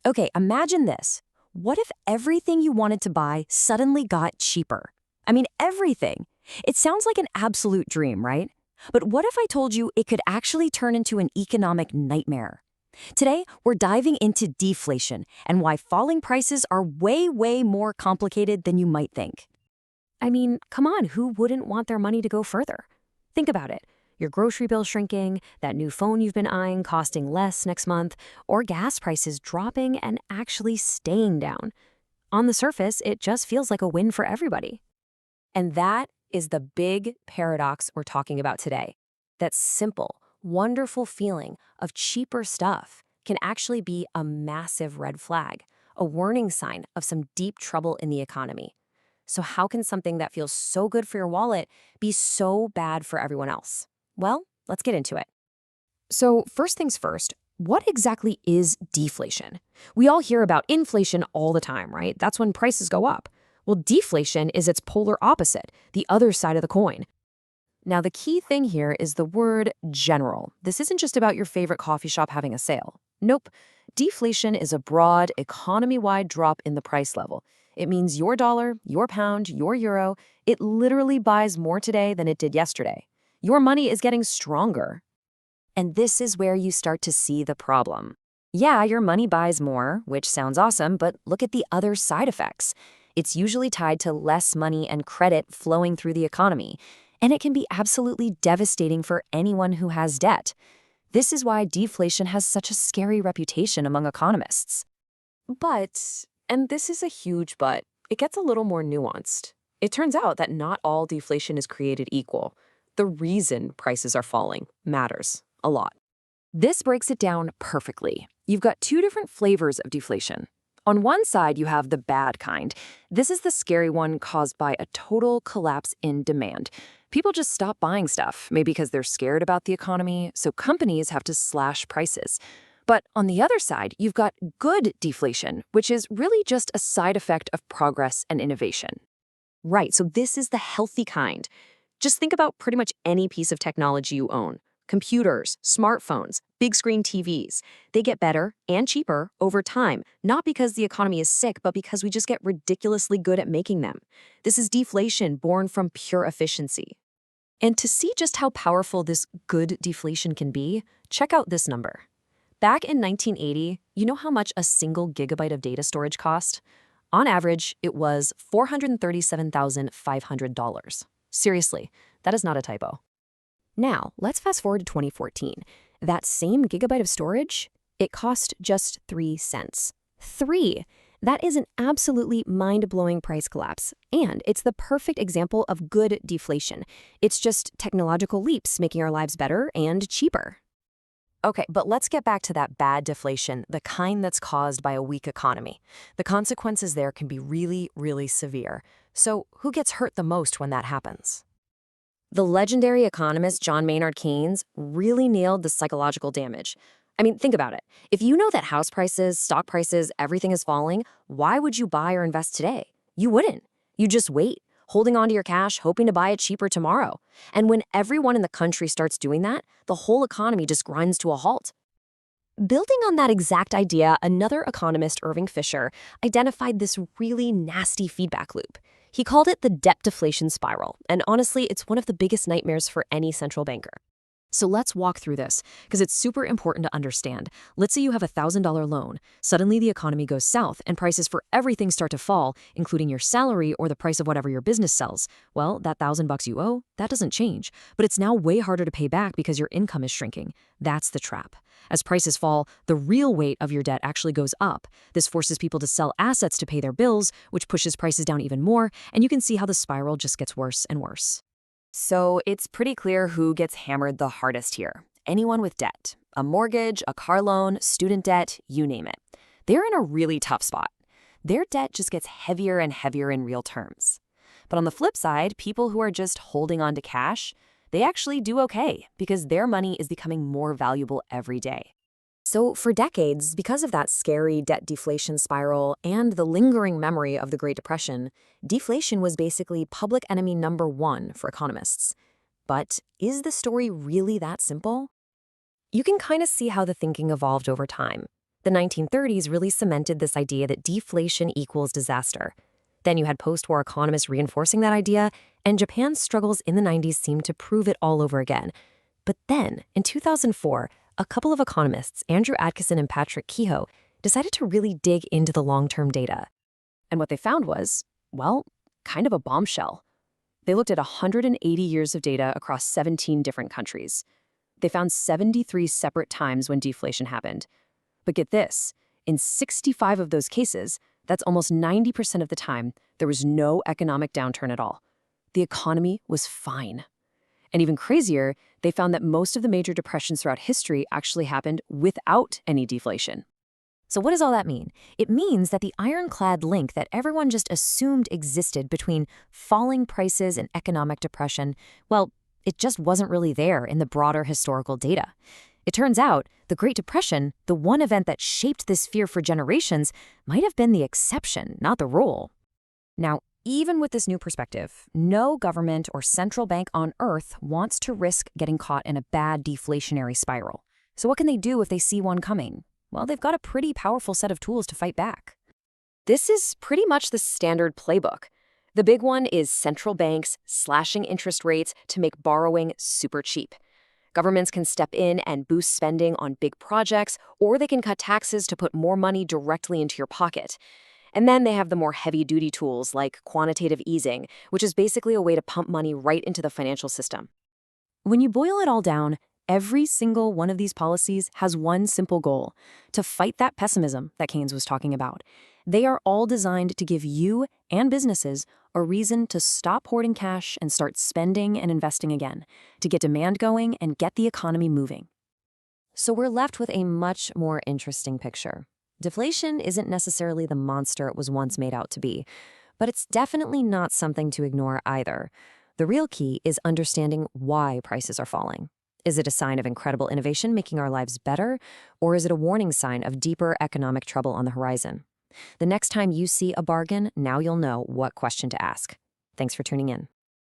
Okay, imagine this. What if everything you wanted to buy suddenly got cheaper? I mean, everything. It sounds like an absolute dream, right? But what if I told you it could actually turn into an economic nightmare? Today, we're diving into deflation and why falling prices are way, way more complicated than you might think. I mean, come on, who wouldn't want their money to go further? Think about it. Your grocery bill shrinking, that new phone you've been eyeing costing less next month, or gas prices dropping and actually staying down. On the surface, it just feels like a win for everybody. And that is the big paradox we're talking about today. That simple, wonderful feeling of cheaper stuff can actually be a massive red flag, a warning sign of some deep trouble in the economy. So how can something that feels so good for your wallet be so bad for everyone else? Well, let's get into it. So first things first, what exactly is deflation? We all hear about inflation all the time, right? That's when prices go up. Well, deflation is its polar opposite, the other side of the coin. Now, the key thing here is the word general. This isn't just about your favorite coffee shop having a sale. Nope. Deflation is a broad, economy-wide drop in the price level. It means your dollar, your pound, your euro, it literally buys more today than it did yesterday. Your money is getting stronger. And this is where you start to see the problem. Yeah, your money buys more, which sounds awesome, but look at the other side effects. It's usually tied to less money and credit flowing through the economy, and it can be absolutely devastating for anyone who has debt. This is why deflation has such a scary reputation among economists. But, and this is a huge but, it gets a little more nuanced. It turns out that not all deflation is created equal. The reason prices are falling matters a lot. This breaks it down perfectly. You've got two different flavors of deflation. On one side, you have the bad kind. This is the scary one caused by a total collapse in demand. People just stop buying stuff, maybe because they're scared about the economy, so companies have to slash prices. But on the other side, you've got good deflation, which is really just a side effect of progress and innovation. Right, so this is the healthy kind. Just think about pretty much any piece of technology you own. Computers, smartphones, big screen TVs. They get better and cheaper over time, not because the economy is sick, but because we just get ridiculously good at making them. This is deflation born from pure efficiency. And to see just how powerful this good deflation can be, check out this number. Back in 1980, you know how much a single gigabyte of data storage cost? On average, it was $437,500. Seriously, that is not a typo. Now, let's fast forward to 2014. That same gigabyte of storage, it cost just 3 cents. 3! That is an absolutely mind-blowing price collapse. And it's the perfect example of good deflation. It's just technological leaps making our lives better and cheaper. Okay, but let's get back to that bad deflation, the kind that's caused by a weak economy. The consequences there can be really, really severe. So who gets hurt the most when that happens? The legendary economist John Maynard Keynes really nailed the psychological damage. I mean, think about it. If you know that house prices, stock prices, everything is falling, why would you buy or invest today? You wouldn't. You just wait, holding onto your cash, hoping to buy it cheaper tomorrow. And when everyone in the country starts doing that, the whole economy just grinds to a halt. Building on that exact idea, another economist, Irving Fisher, identified this really nasty feedback loop. He called it the debt deflation spiral, and honestly, it's one of the biggest nightmares for any central banker. So let's walk through this, because it's super important to understand. Let's say you have a $1,000 loan. Suddenly the economy goes south, and prices for everything start to fall, including your salary or the price of whatever your business sells. Well, that $1,000 you owe, that doesn't change. But it's now way harder to pay back because your income is shrinking. That's the trap. As prices fall, the real weight of your debt actually goes up. This forces people to sell assets to pay their bills, which pushes prices down even more, and you can see how the spiral just gets worse and worse. So it's pretty clear who gets hammered the hardest here. Anyone with debt. A mortgage, a car loan, student debt, you name it. They're in a really tough spot. Their debt just gets heavier and heavier in real terms. But on the flip side, people who are just holding on to cash, they actually do okay because their money is becoming more valuable every day. So for decades, because of that scary debt deflation spiral and the lingering memory of the Great Depression, deflation was basically public enemy number one for economists. But is the story really that simple? You can kind of see how the thinking evolved over time. The 1930s really cemented this idea that deflation equals disaster. Then you had post-war economists reinforcing that idea, and Japan's struggles in the 90s seemed to prove it all over again. But then, in 2004, a couple of economists, Andrew Adkison and Patrick Kehoe, decided to really dig into the long-term data. And what they found was, well, kind of a bombshell. They looked at 180 years of data across 17 different countries. They found 73 separate times when deflation happened. But get this, in 65 of those cases, that's almost 90% of the time, there was no economic downturn at all. The economy was fine. And even crazier, they found that most of the major depressions throughout history actually happened without any deflation. So what does all that mean? It means that the ironclad link that everyone just assumed existed between falling prices and economic depression, well, it just wasn't really there in the broader historical data. It turns out the Great Depression, the one event that shaped this fear for generations, might have been the exception, not the rule. Now, even with this new perspective, no government or central bank on Earth wants to risk getting caught in a bad deflationary spiral. So what can they do if they see one coming? Well, they've got a pretty powerful set of tools to fight back. This is pretty much the standard playbook. The big one is central banks slashing interest rates to make borrowing super cheap. Governments can step in and boost spending on big projects, or they can cut taxes to put more money directly into your pocket. And then they have the more heavy-duty tools like quantitative easing, which is basically a way to pump money right into the financial system. When you boil it all down, every single one of these policies has one simple goal: to fight that pessimism that Keynes was talking about. They are all designed to give you and businesses a reason to stop hoarding cash and start spending and investing again, to get demand going and get the economy moving. So we're left with a much more interesting picture. Deflation isn't necessarily the monster it was once made out to be, but it's definitely not something to ignore either. The real key is understanding why prices are falling. Is it a sign of incredible innovation making our lives better, or is it a warning sign of deeper economic trouble on the horizon? The next time you see a bargain, now you'll know what question to ask. Thanks for tuning in.